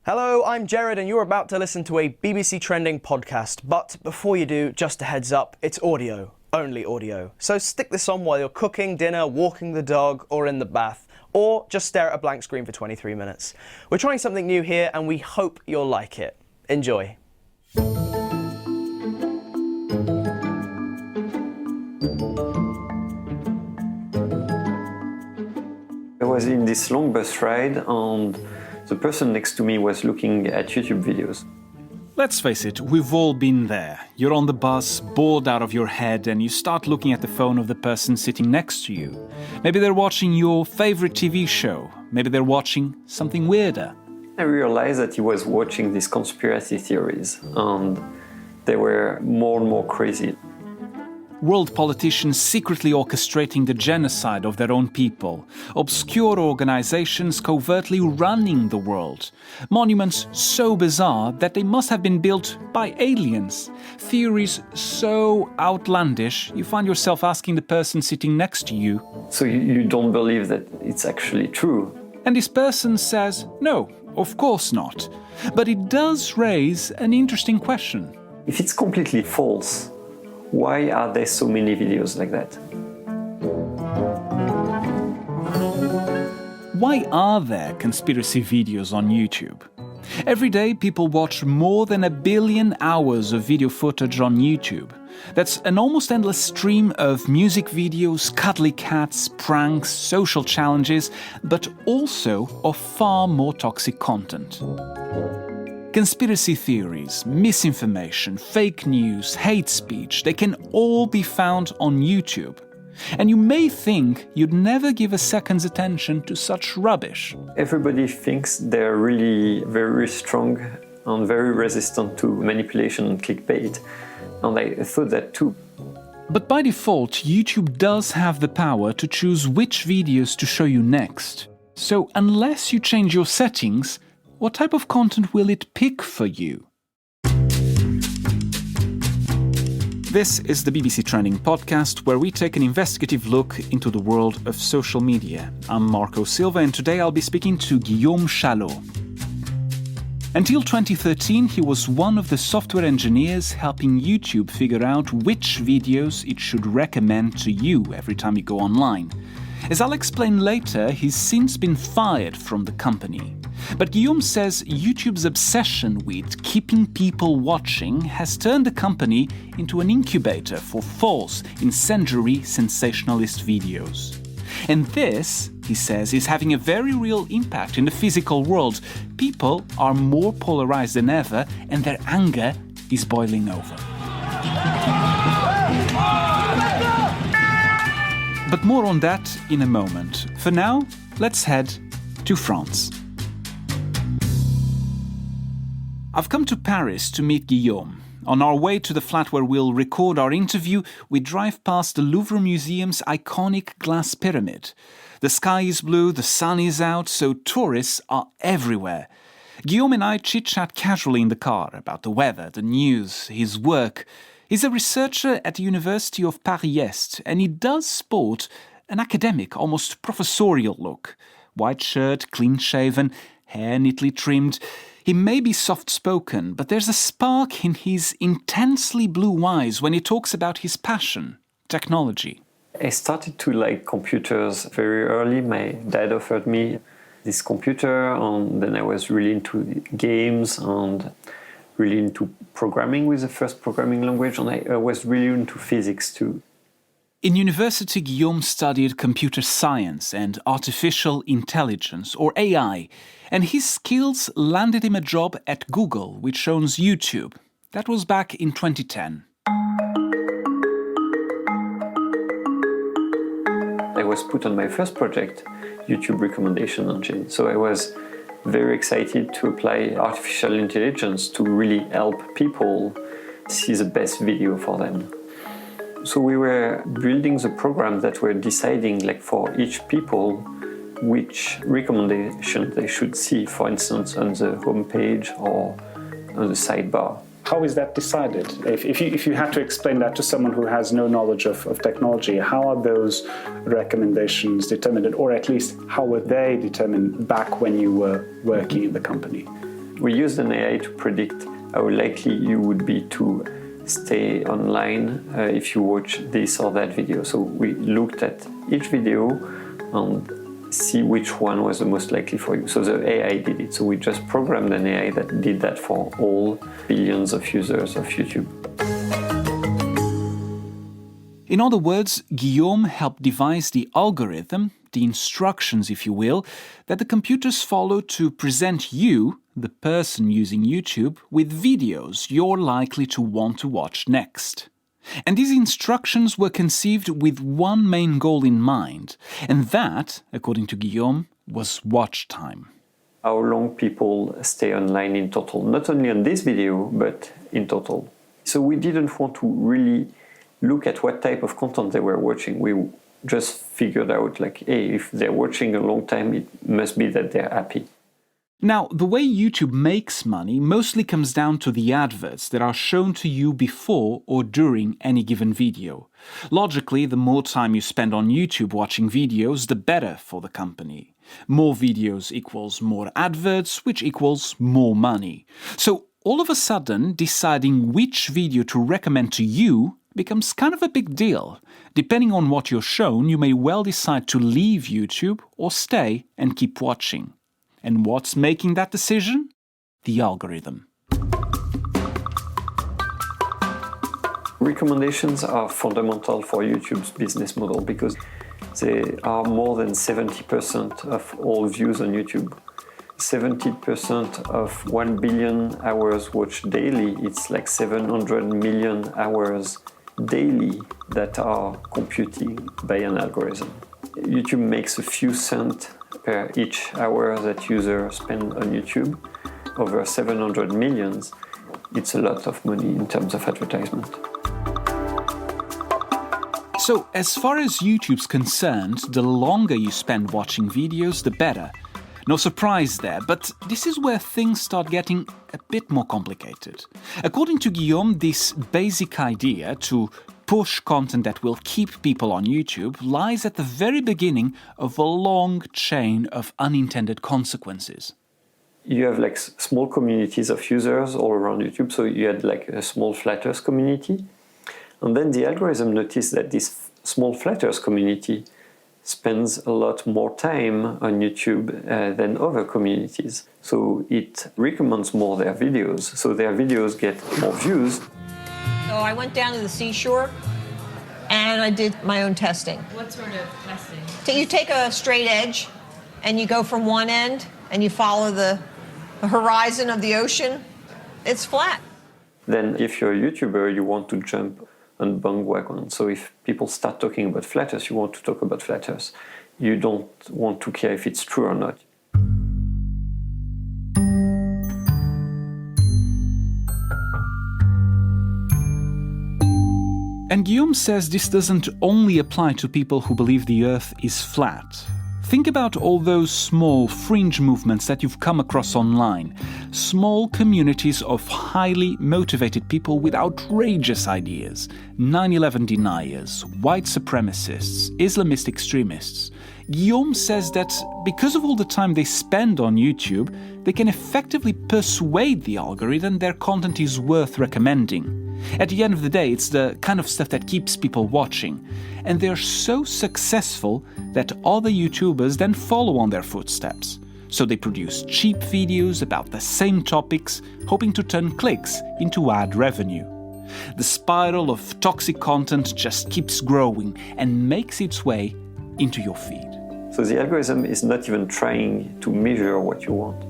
Hello, I'm Jared and you're about to listen to a BBC Trending podcast. But before you do, just a heads up, it's audio, only audio. So stick this on while you're cooking dinner, walking the dog or in the bath, or just stare at a blank screen for 23 minutes. We're trying something new here and we hope you'll like it. Enjoy. I was in this long bus ride and the person next to me was looking at YouTube videos. Let's face it, we've all been there. You're on the bus, bored out of your head, and you start looking at the phone of the person sitting next to you. Maybe they're watching your favorite TV show. Maybe they're watching something weirder. I realized that he was watching these conspiracy theories, and they were more and more crazy. World politicians secretly orchestrating the genocide of their own people, obscure organizations covertly running the world, monuments so bizarre that they must have been built by aliens, theories so outlandish you find yourself asking the person sitting next to you, So you don't believe that it's actually true. and this person says, no, of course not. But it does raise an interesting question. If it's completely false, why are there so many videos like that? Why are there conspiracy videos on YouTube? Every day, people watch more than 1 billion hours of video footage on YouTube. That's an almost endless stream of music videos, cuddly cats, pranks, social challenges, but also of far more toxic content. Conspiracy theories, misinformation, fake news, hate speech, they can all be found on YouTube. And you may think you'd never give a second's attention to such rubbish. Everybody thinks they're really very strong and very resistant to manipulation and clickbait. And I thought that too. But by default, YouTube does have the power to choose which videos to show you next. So unless you change your settings, what type of content will it pick for you? This is the BBC Trending podcast, where we take an investigative look into the world of social media. I'm Marco Silva, and today I'll be speaking to Guillaume Chaslot. Until 2013, he was one of the software engineers helping YouTube figure out which videos it should recommend to you every time you go online. As I'll explain later, he's since been fired from the company. But Guillaume says YouTube's obsession with keeping people watching has turned the company into an incubator for false, incendiary, sensationalist videos. And this, he says, is having a very real impact in the physical world. People are more polarized than ever, and their anger is boiling over. But more on that in a moment. For now, let's head to France. I've come to Paris to meet Guillaume. On our way to the flat where we'll record our interview, we drive past the Louvre Museum's iconic glass pyramid. The sky is blue, the sun is out, so tourists are everywhere. Guillaume and I chit-chat casually in the car about the weather, the news, his work. He's a researcher at the University of Paris-Est, and he does sport an academic, almost professorial look. White shirt, clean-shaven, hair neatly trimmed. He may be soft-spoken, but there's a spark in his intensely blue eyes when he talks about his passion, technology. I started to like computers very early. My dad offered me this computer, and then I was really into games and really into programming with the first programming language, and I was really into physics too. In university, Guillaume studied computer science and artificial intelligence, or AI, and his skills landed him a job at Google, which owns YouTube. That was back in 2010. I was put on my first project, YouTube recommendation engine, so I was very excited to apply artificial intelligence to really help people see the best video for them. So we were building the program that were deciding, like for each people, which recommendation they should see, for instance, on the homepage or on the sidebar. How is that decided? If you had to explain that to someone who has no knowledge of technology, how are those recommendations determined, or at least how were they determined back when you were working in the company? We used an AI to predict how likely you would be to stay online if you watch this or that video. So we looked at each video and see which one was the most likely for you. So the AI did it. So we just programmed an AI that did that for all billions of users of YouTube. In other words, Guillaume helped devise the algorithm, the instructions, if you will, that the computers follow to present you, the person using YouTube, with videos you're likely to want to watch next. And these instructions were conceived with one main goal in mind, and that, according to Guillaume, was watch time. How long people stay online in total, not only on this video, but in total. So we didn't want to really look at what type of content they were watching. We just figured out, like, hey, if they're watching a long time, it must be that they're happy. Now, the way YouTube makes money mostly comes down to the adverts that are shown to you before or during any given video. Logically, the more time you spend on YouTube watching videos, the better for the company. More videos equals more adverts, which equals more money. So, all of a sudden, deciding which video to recommend to you becomes kind of a big deal. Depending on what you're shown, you may well decide to leave YouTube or stay and keep watching. And what's making that decision? The algorithm. Recommendations are fundamental for YouTube's business model because they are more than 70% of all views on YouTube. 70% of 1 billion hours watched daily, it's like 700 million hours daily that are computed by an algorithm. YouTube makes a few cents per each hour that users spend on YouTube. Over 700 millions, it's a lot of money in terms of advertisement. So, as far as YouTube's concerned, the longer you spend watching videos, the better. No surprise there, but this is where things start getting a bit more complicated. According to Guillaume, this basic idea to push content that will keep people on YouTube lies at the very beginning of a long chain of unintended consequences. You have like small communities of users all around YouTube, so you had like a small flat earth community, and then the algorithm noticed that this small flat earth community spends a lot more time on YouTube than other communities. So it recommends more their videos, so their videos get more views. So I went down to the seashore and I did my own testing. What sort of testing? So you take a straight edge and you go from one end and you follow the horizon of the ocean. It's flat. Then if you're a YouTuber, you want to jump on bandwagon. So if people start talking about flat earth, you want to talk about flat earth. You don't want to care if it's true or not. And Guillaume says this doesn't only apply to people who believe the Earth is flat. Think about all those small fringe movements that you've come across online. Small communities of highly motivated people with outrageous ideas. 9/11 deniers, white supremacists, Islamist extremists. Guillaume says that because of all the time they spend on YouTube, they can effectively persuade the algorithm their content is worth recommending. At the end of the day, it's the kind of stuff that keeps people watching. And they're so successful that other YouTubers then follow on their footsteps. So they produce cheap videos about the same topics, hoping to turn clicks into ad revenue. The spiral of toxic content just keeps growing and makes its way into your feed. So the algorithm is not even trying to measure what you want.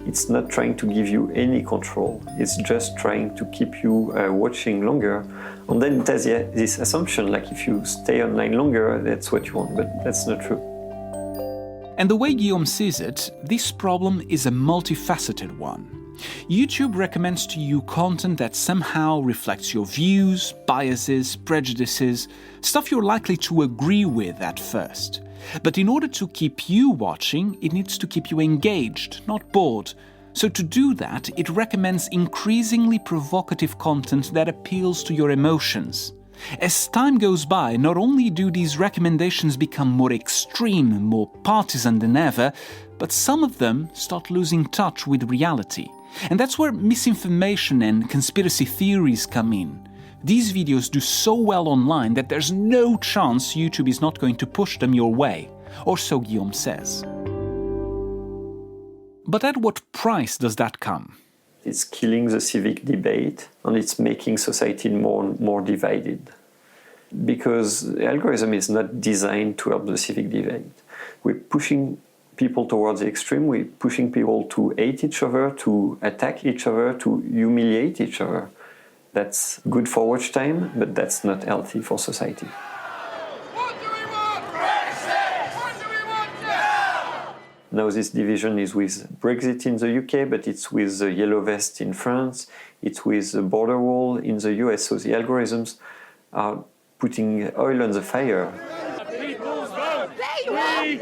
It's not trying to give you any control. It's just trying to keep you watching longer. And then it has this assumption, like if you stay online longer, that's what you want. But that's not true. And the way Guillaume sees it, this problem is a multifaceted one. YouTube recommends to you content that somehow reflects your views, biases, prejudices, stuff you're likely to agree with at first. But in order to keep you watching, it needs to keep you engaged, not bored. So to do that, it recommends increasingly provocative content that appeals to your emotions. As time goes by, not only do these recommendations become more extreme, more partisan than ever, but some of them start losing touch with reality. And that's where misinformation and conspiracy theories come in. These videos do so well online that there's no chance YouTube is not going to push them your way, or so Guillaume says. But at what price does that come? It's killing the civic debate, and it's making society more divided. Because the algorithm is not designed to help the civic debate. We're pushing people towards the extreme, we're pushing people to hate each other, to attack each other, to humiliate each other. That's good for watch time, but that's not healthy for society. What do we want? Brexit! What do we want now? Now this division is with Brexit in the UK, but it's with the yellow vest in France, it's with the border wall in the US. So the algorithms are putting oil on the fire. People's vote! We demand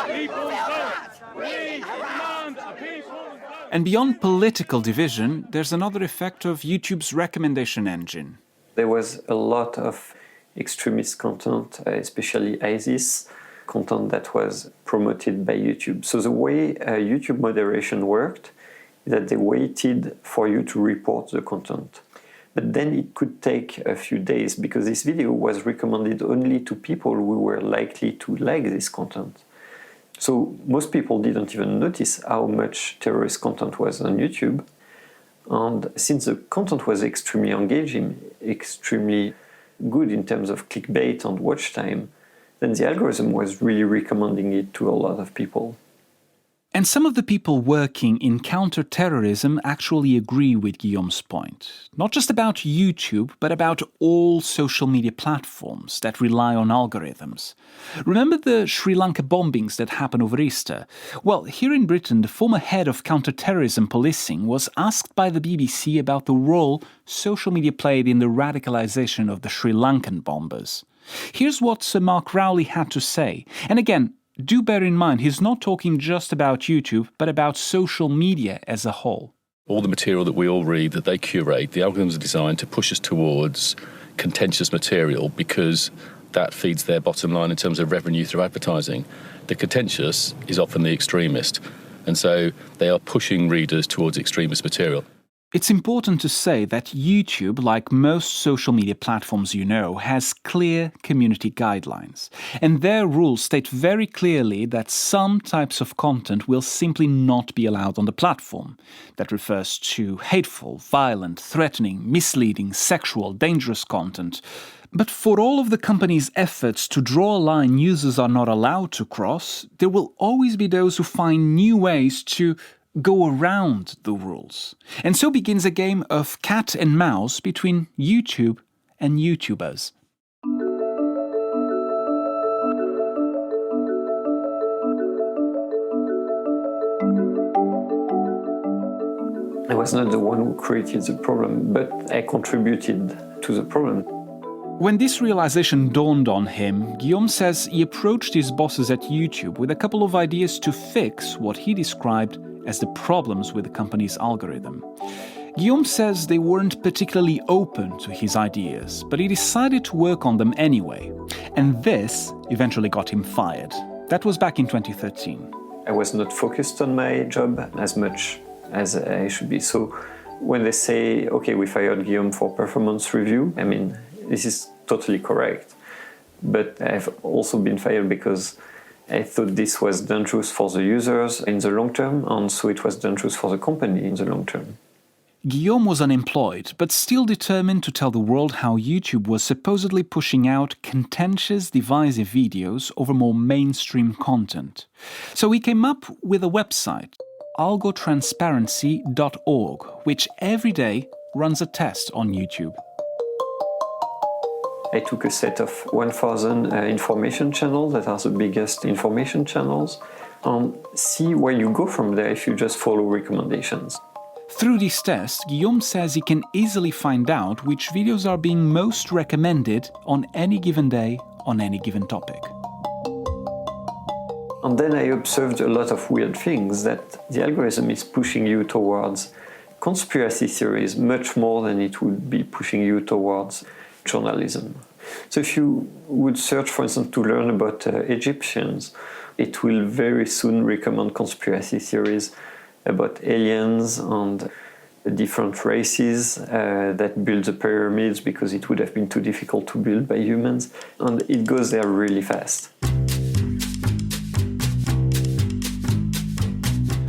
people's vote! We demand a people's vote! And beyond political division, there's another effect of YouTube's recommendation engine. There was a lot of extremist content, especially ISIS content that was promoted by YouTube. So the way YouTube moderation worked is that they waited for you to report the content. But then it could take a few days because this video was recommended only to people who were likely to like this content. So most people didn't even notice how much terrorist content was on YouTube. And since the content was extremely engaging, extremely good in terms of clickbait and watch time, then the algorithm was really recommending it to a lot of people. And some of the people working in counter-terrorism actually agree with Guillaume's point. Not just about YouTube, but about all social media platforms that rely on algorithms. Remember the Sri Lanka bombings that happened over Easter? Well, here in Britain, the former head of counter-terrorism policing was asked by the BBC about the role social media played in the radicalization of the Sri Lankan bombers. Here's what Sir Mark Rowley had to say. And again, do bear in mind, he's not talking just about YouTube, but about social media as a whole. All the material that we all read, that they curate, the algorithms are designed to push us towards contentious material because that feeds their bottom line in terms of revenue through advertising. The contentious is often the extremist, and so they are pushing readers towards extremist material. It's important to say that YouTube, like most social media platforms you know, has clear community guidelines. And their rules state very clearly that some types of content will simply not be allowed on the platform. That refers to hateful, violent, threatening, misleading, sexual, dangerous content. But for all of the company's efforts to draw a line users are not allowed to cross, there will always be those who find new ways to go around the rules. And so begins a game of cat and mouse between YouTube and YouTubers. I was not the one who created the problem, but I contributed to the problem. When this realization dawned on him, Guillaume says he approached his bosses at YouTube with a couple of ideas to fix what he described as the problems with the company's algorithm. Guillaume says they weren't particularly open to his ideas, but he decided to work on them anyway. And this eventually got him fired. That was back in 2013. I was not focused on my job as much as I should be. So when they say, okay, we fired Guillaume for performance review, I mean, this is totally correct. But I've also been fired because I thought this was dangerous for the users in the long term, and so it was dangerous for the company in the long term. Guillaume was unemployed, but still determined to tell the world how YouTube was supposedly pushing out contentious, divisive videos over more mainstream content. So he came up with a website, algotransparency.org, which every day runs a test on YouTube. I took a set of 1,000 information channels that are the biggest information channels and see where you go from there if you just follow recommendations. Through these tests, Guillaume says he can easily find out which videos are being most recommended on any given day on any given topic. And then I observed a lot of weird things, that the algorithm is pushing you towards conspiracy theories much more than it would be pushing you towards journalism. So if you would search, for instance, to learn about Egyptians, it will very soon recommend conspiracy theories about aliens and different races that build the pyramids because it would have been too difficult to build by humans, and it goes there really fast.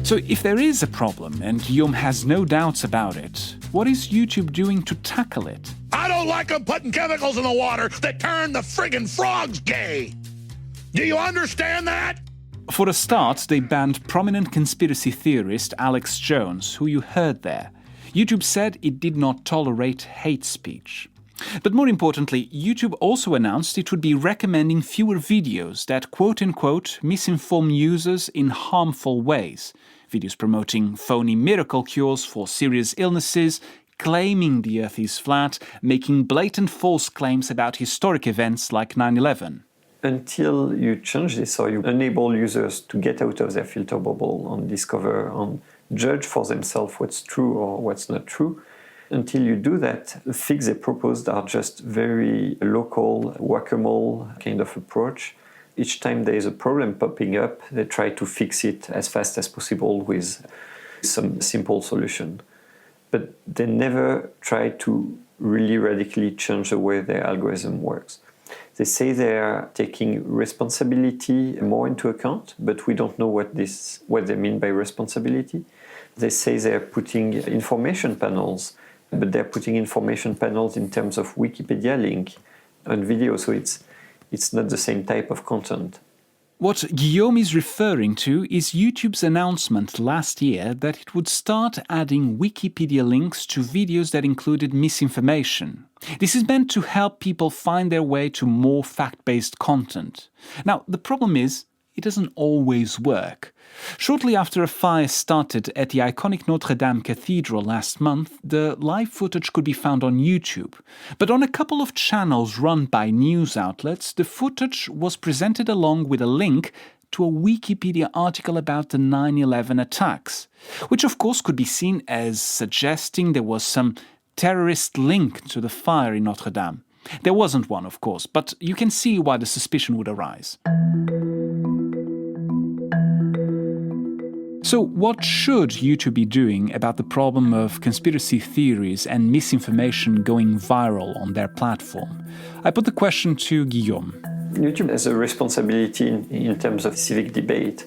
So if there is a problem, and Guillaume has no doubts about it, what is YouTube doing to tackle it? I don't like them putting chemicals in the water that turn the friggin' frogs gay. Do you understand that? For a start, they banned prominent conspiracy theorist Alex Jones, who you heard there. YouTube said it did not tolerate hate speech. But more importantly, YouTube also announced it would be recommending fewer videos that quote-unquote misinform users in harmful ways. Videos promoting phony miracle cures for serious illnesses, claiming the Earth is flat, making blatant false claims about historic events like 9/11. Until you change this or you enable users to get out of their filter bubble and discover and judge for themselves what's true or what's not true, until you do that, the fix they proposed are just very local, whack-a-mole kind of approach. Each time there is a problem popping up, they try to fix it as fast as possible with some simple solution. But they never try to really radically change the way their algorithm works. They say they are taking responsibility more into account, but we don't know what they mean by responsibility. They say they are putting information panels, but they're putting information panels in terms of Wikipedia link and video, so it's not the same type of content. What Guillaume is referring to is YouTube's announcement last year that it would start adding Wikipedia links to videos that included misinformation. This is meant to help people find their way to more fact-based content. Now, the problem is, it doesn't always work. Shortly after a fire started at the iconic Notre Dame Cathedral last month, the live footage could be found on YouTube. But on a couple of channels run by news outlets, the footage was presented along with a link to a Wikipedia article about the 9/11 attacks, which of course could be seen as suggesting there was some terrorist link to the fire in Notre Dame. There wasn't one, of course, but you can see why the suspicion would arise. So what should YouTube be doing about the problem of conspiracy theories and misinformation going viral on their platform? I put the question to Guillaume. YouTube has a responsibility in terms of civic debate,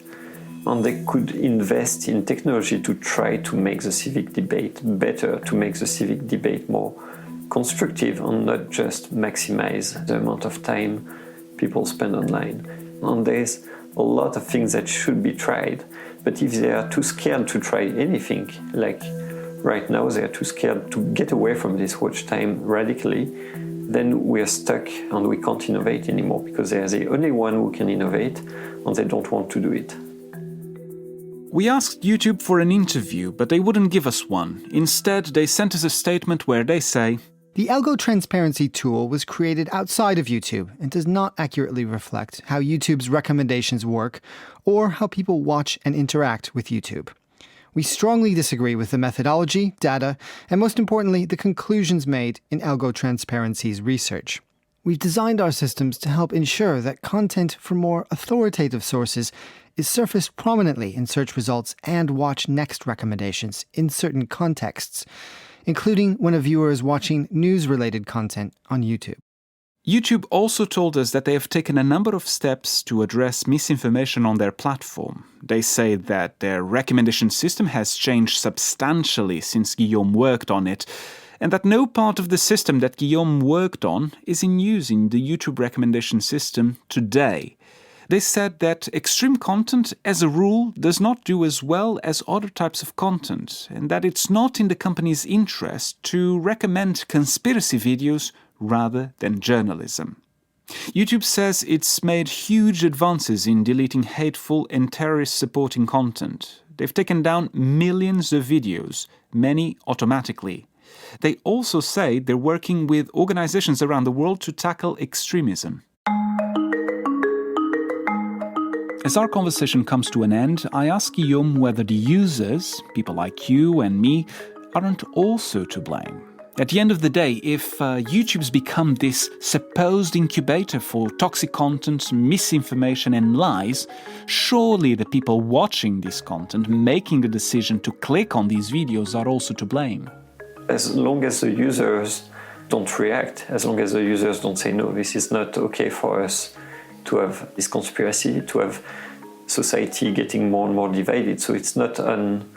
and they could invest in technology to try to make the civic debate better, to make the civic debate more constructive and not just maximize the amount of time people spend online. And there's a lot of things that should be tried, but if they are too scared to try anything, like right now they are too scared to get away from this watch time radically, then we are stuck and we can't innovate anymore because they are the only one who can innovate and they don't want to do it. We asked YouTube for an interview, but they wouldn't give us one. Instead, they sent us a statement where they say, "The algo transparency tool was created outside of YouTube and does not accurately reflect how YouTube's recommendations work or how people watch and interact with YouTube. We strongly disagree with the methodology, data, and most importantly, the conclusions made in algo transparency's research. We've designed our systems to help ensure that content from more authoritative sources is surfaced prominently in search results and watch next recommendations in certain contexts, including when a viewer is watching news-related content on YouTube." YouTube also told us that they have taken a number of steps to address misinformation on their platform. They say that their recommendation system has changed substantially since Guillaume worked on it, and that no part of the system that Guillaume worked on is in use in the YouTube recommendation system today. They said that extreme content, as a rule, does not do as well as other types of content, and that it's not in the company's interest to recommend conspiracy videos rather than journalism. YouTube says it's made huge advances in deleting hateful and terrorist-supporting content. They've taken down millions of videos, many automatically. They also say they're working with organizations around the world to tackle extremism. As our conversation comes to an end, I ask Guillaume whether the users, people like you and me, aren't also to blame. At the end of the day, if YouTube's become this supposed incubator for toxic content, misinformation and lies, surely the people watching this content, making the decision to click on these videos are also to blame. As long as the users don't react, as long as the users don't say, no, this is not okay for us to have this conspiracy, to have society getting more and more divided. So it's not on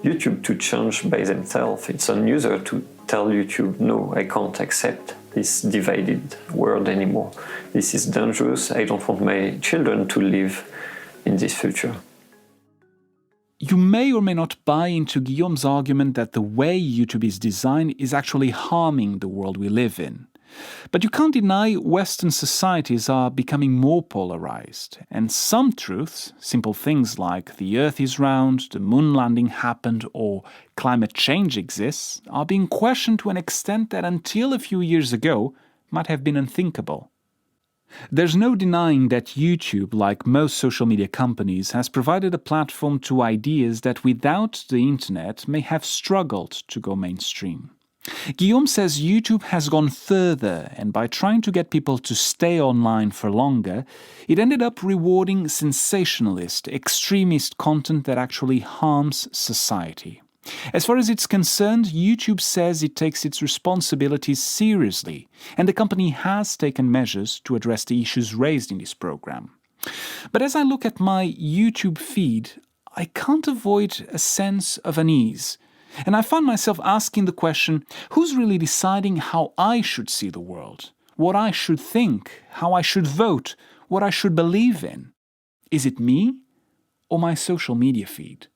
YouTube to change by themselves, it's on user to tell YouTube, no, I can't accept this divided world anymore. This is dangerous. I don't want my children to live in this future. You may or may not buy into Guillaume's argument that the way YouTube is designed is actually harming the world we live in. But you can't deny Western societies are becoming more polarized, and some truths, simple things like the Earth is round, the moon landing happened, or climate change exists, are being questioned to an extent that until a few years ago might have been unthinkable. There's no denying that YouTube, like most social media companies, has provided a platform to ideas that without the internet may have struggled to go mainstream. Guillaume says YouTube has gone further, and by trying to get people to stay online for longer, it ended up rewarding sensationalist, extremist content that actually harms society. As far as it's concerned, YouTube says it takes its responsibilities seriously, and the company has taken measures to address the issues raised in this program. But as I look at my YouTube feed, I can't avoid a sense of unease. And I find myself asking the question, who's really deciding how I should see the world? What I should think? How I should vote? What I should believe in? Is it me or my social media feed?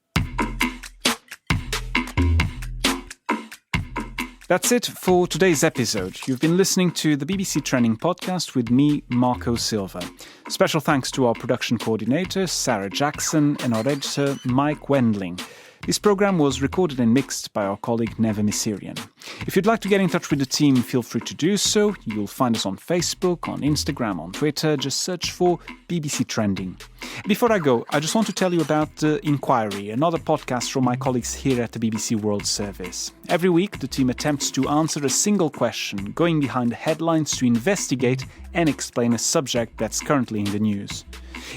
That's it for today's episode. You've been listening to the BBC Trending Podcast with me, Marco Silva. Special thanks to our production coordinator, Sarah Jackson, and our editor, Mike Wendling. This program was recorded and mixed by our colleague Neva Misirian. If you'd like to get in touch with the team, feel free to do so. You'll find us on Facebook, on Instagram, on Twitter. Just search for BBC Trending. Before I go, I just want to tell you about The Inquiry, another podcast from my colleagues here at the BBC World Service. Every week, the team attempts to answer a single question, going behind the headlines to investigate and explain a subject that's currently in the news.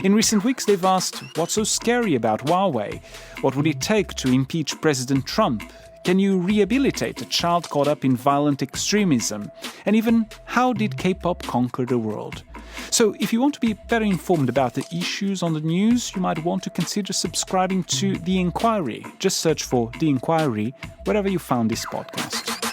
In recent weeks, they've asked, what's so scary about Huawei? What would it take to impeach President Trump? Can you rehabilitate a child caught up in violent extremism? And even, how did K-pop conquer the world? So, if you want to be better informed about the issues on the news, you might want to consider subscribing to The Inquiry. Just search for The Inquiry wherever you found this podcast.